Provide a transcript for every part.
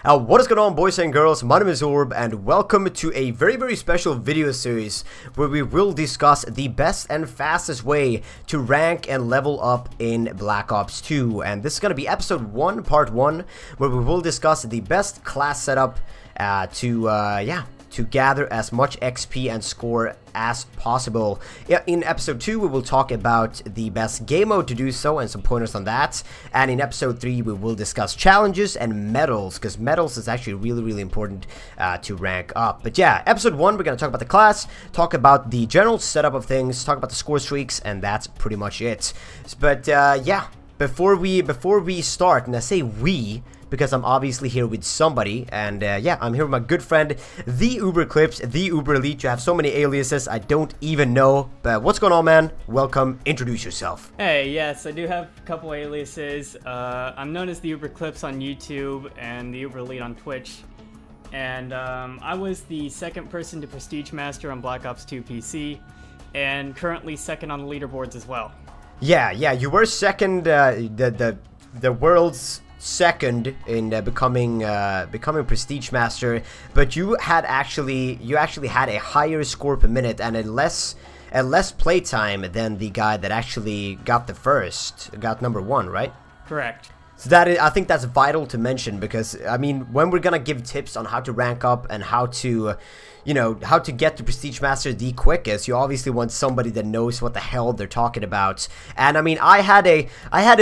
What is going on, boys and girls? My name is Orb and welcome to a very special video series where we will discuss the best and fastest way to rank and level up in Black Ops 2. And this is going to be episode 1, part 1, where we will discuss the best class setup to gather as much XP and score as possible. In episode 2, we will talk about the best game mode to do so and some pointers on that. And in episode 3, we will discuss challenges and medals, because medals is actually really important to rank up. But yeah, episode 1, we're going to talk about the class, talk about the general setup of things, talk about the score streaks, and that's pretty much it. But yeah, before we start, and I say we, because I'm obviously here with somebody, and yeah, I'm here with my good friend, the Uber Clips, the Uber Elite. You have so many aliases, I don't even know. But what's going on, man? Welcome, introduce yourself. Hey, yes, I do have a couple aliases. I'm known as the Uber Clips on YouTube and the Uber Elite on Twitch. And I was the second person to Prestige Master on Black Ops 2 PC, and currently second on the leaderboards as well. Yeah, you were second, the world's second in becoming Prestige Master, but you actually had a higher score per minute and a less playtime than the guy that actually got number 1, right? Correct. So I think that's vital to mention, because I mean, when we're gonna give tips on how to rank up and how to, you know, how to get to Prestige Master the quickest, you obviously want somebody that knows what the hell they're talking about. And I mean, I had a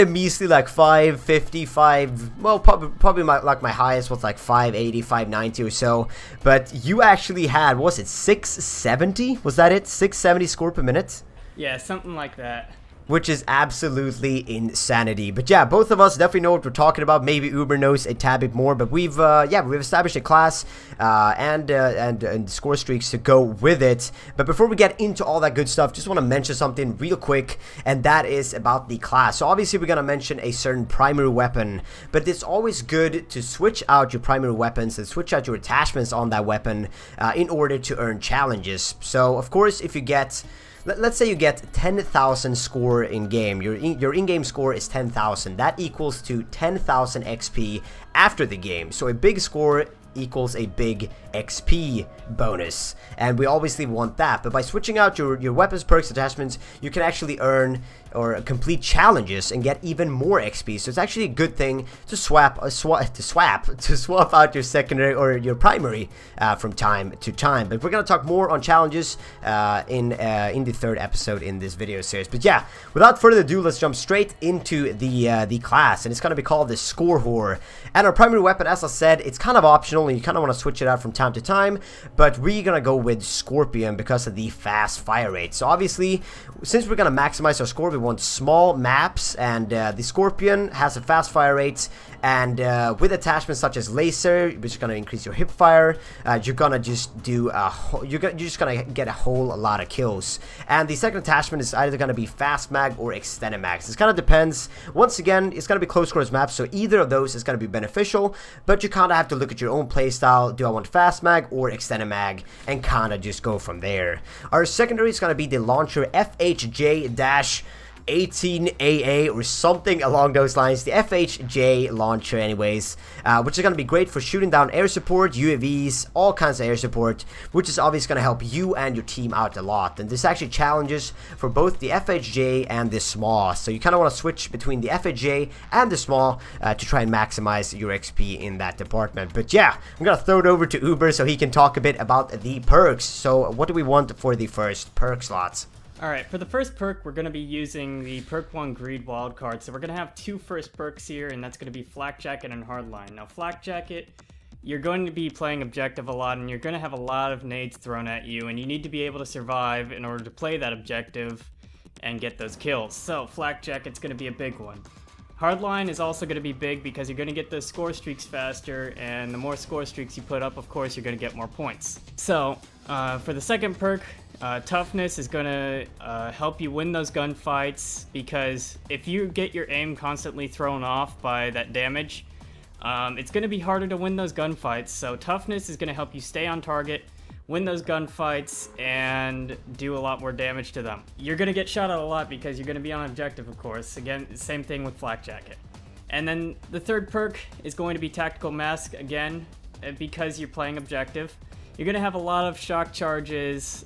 measly like 555, well, probably my highest was like 580, 590 or so. But you actually had, what was it, 670? Was that it? 670 score per minute? Yeah, something like that. Which is absolutely insanity. But yeah, both of us definitely know what we're talking about. Maybe Uber knows a tad bit more, but we've established a class and score streaks to go with it. But before we get into all that good stuff, just want to mention something real quick, and that is about the class. So obviously we're gonna mention a certain primary weapon, but it's always good to switch out your primary weapons and switch out your attachments on that weapon in order to earn challenges. So of course, if you get, let's say you get 10,000 score in game, your in-game score is 10,000. That equals to 10,000 XP after the game. So a big score equals a big XP bonus, and we obviously want that. But by switching out your weapons, perks, attachments, you can actually earn or complete challenges and get even more XP. So it's actually a good thing to swap out your secondary or your primary from time to time. But we're gonna talk more on challenges in the third episode in this video series. But yeah, without further ado, let's jump straight into the class, and it's gonna be called the Score Whore. And our primary weapon, as I said, it's kind of optional, and you kind of want to switch it out from time to time, but we're gonna go with Scorpion because of the fast fire rate. So obviously, since we're gonna maximize our score, we want small maps, and the Scorpion has a fast fire rate, and with attachments such as laser, which is gonna increase your hip fire, you're gonna just do you're just gonna get a whole lot of kills. And the second attachment is either gonna be fast mag or extended mag. It kind of depends. Once again, it's gonna be close quarters maps, so either of those is gonna be beneficial, but you kind of have to look at your own playstyle. Do I want fast mag or extended mag, and kind of just go from there. Our secondary is going to be the launcher FHJ-18AA or something along those lines, the FHJ launcher anyways, which is going to be great for shooting down air support, UAVs, all kinds of air support, which is obviously going to help you and your team out a lot. And there's actually challenges for both the FHJ and the SMAW, so you kind of want to switch between the FHJ and the SMAW to try and maximize your XP in that department. But yeah, I'm going to throw it over to Uber so he can talk a bit about the perks. So what do we want for the first perk slots? Alright, for the first perk, we're going to be using the Perk 1 Greed wildcard. So we're going to have two first perks here, and that's going to be Flak Jacket and Hardline. Now, Flak Jacket, you're going to be playing objective a lot, and you're going to have a lot of nades thrown at you, and you need to be able to survive in order to play that objective and get those kills. So, Flak Jacket's going to be a big one. Hardline is also going to be big because you're going to get those score streaks faster, and the more score streaks you put up, of course, you're going to get more points. So, for the second perk, Toughness is going to help you win those gunfights, because if you get your aim constantly thrown off by that damage, it's going to be harder to win those gunfights. So Toughness is going to help you stay on target, win those gunfights, and do a lot more damage to them. You're going to get shot at a lot because you're going to be on objective, of course. Again, same thing with Flak Jacket. And then the third perk is going to be Tactical Mask again, because you're playing objective. You're going to have a lot of shock charges,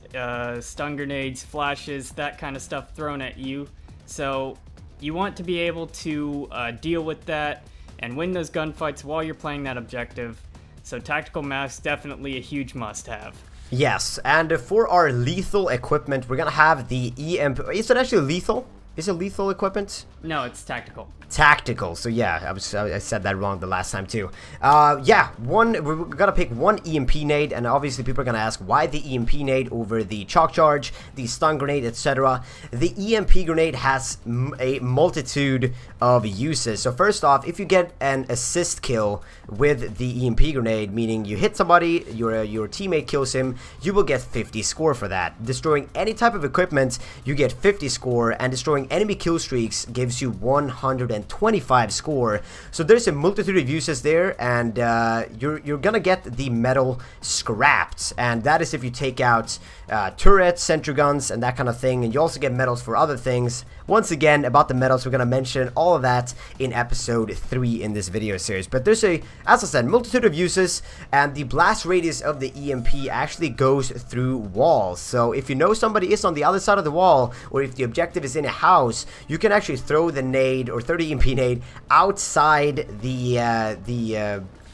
stun grenades, flashes, that kind of stuff thrown at you. So you want to be able to deal with that and win those gunfights while you're playing that objective. So Tactical Mask, definitely a huge must-have. Yes, and for our lethal equipment, we're going to have the EMP. Is it actually lethal? Is it lethal equipment? No, it's tactical. Tactical. So yeah, I said that wrong the last time too. Yeah, we're gonna pick one EMP nade, and obviously people are gonna ask why the EMP nade over the chalk charge, the stun grenade, etc. The EMP grenade has a multitude of uses. So first off, if you get an assist kill with the EMP grenade, meaning you hit somebody, your teammate kills him, you will get 50 score for that. Destroying any type of equipment, you get 50 score, and destroying enemy kill streaks gives you 125 score. So there's a multitude of uses there, and you're gonna get the metal scrapped, and that is if you take out turrets, sentry guns, and that kind of thing. And you also get medals for other things. Once again, about the medals, we're gonna mention all of that in episode 3 in this video series. But there's as I said, multitude of uses, and the blast radius of the EMP actually goes through walls. So if you know somebody is on the other side of the wall, or if the objective is in a house, you can actually throw the nade or throw the EMP nade outside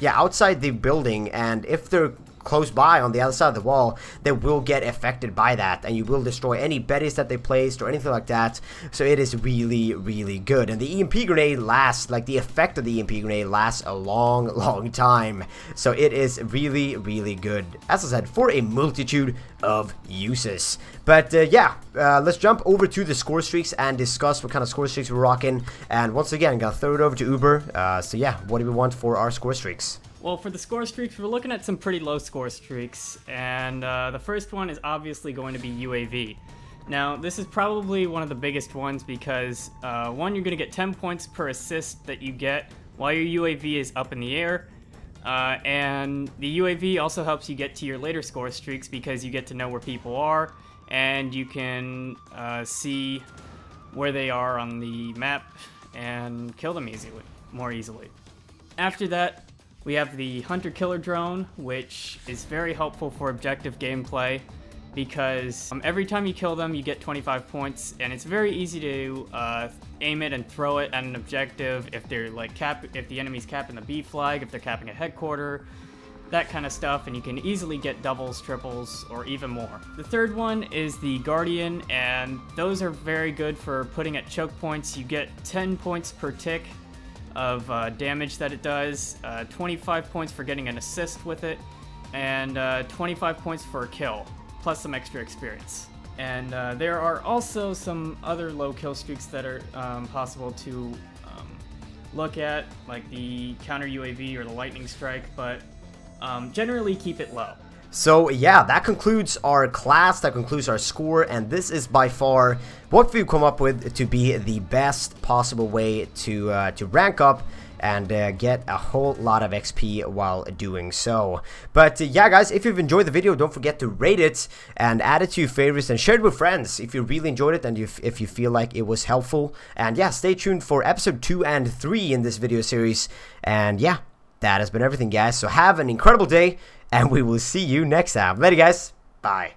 outside the building, and if they're close by on the other side of the wall, they will get affected by that, and you will destroy any betties that they placed or anything like that. So it is really, really good. And the EMP grenade lasts, like the effect of the EMP grenade lasts a long time. So it is really, really good, as I said, for a multitude of uses. But yeah, let's jump over to the score streaks and discuss what kind of score streaks we're rocking. And once again, I'm gonna throw it over to Uber. So yeah, what do we want for our score streaks? Well, for the score streaks, we're looking at some pretty low score streaks, and the first one is obviously going to be UAV. Now, this is probably one of the biggest ones because, one, you're going to get 10 points per assist that you get while your UAV is up in the air, and the UAV also helps you get to your later score streaks because you get to know where people are, and you can see where they are on the map and kill them more easily. After that, we have the Hunter-Killer drone, which is very helpful for objective gameplay because every time you kill them, you get 25 points, and it's very easy to aim it and throw it at an objective if they're like if the enemy's capping the B flag, if they're capping a headquarter, that kind of stuff, and you can easily get doubles, triples, or even more. The third one is the Guardian, and those are very good for putting at choke points. You get 10 points per tick of damage that it does, 25 points for getting an assist with it, and 25 points for a kill, plus some extra experience. And there are also some other low kill streaks that are possible to look at, like the counter UAV or the lightning strike, but generally keep it low. So yeah, that concludes our class, that concludes our score, and this is by far what we've come up with to be the best possible way to rank up and get a whole lot of XP while doing so. But yeah, guys, if you've enjoyed the video, don't forget to rate it and add it to your favorites and share it with friends if you really enjoyed it and if you feel like it was helpful. And yeah, stay tuned for episode 2 and 3 in this video series. And yeah, that has been everything, guys. So have an incredible day, and we will see you next time. Later, guys. Bye.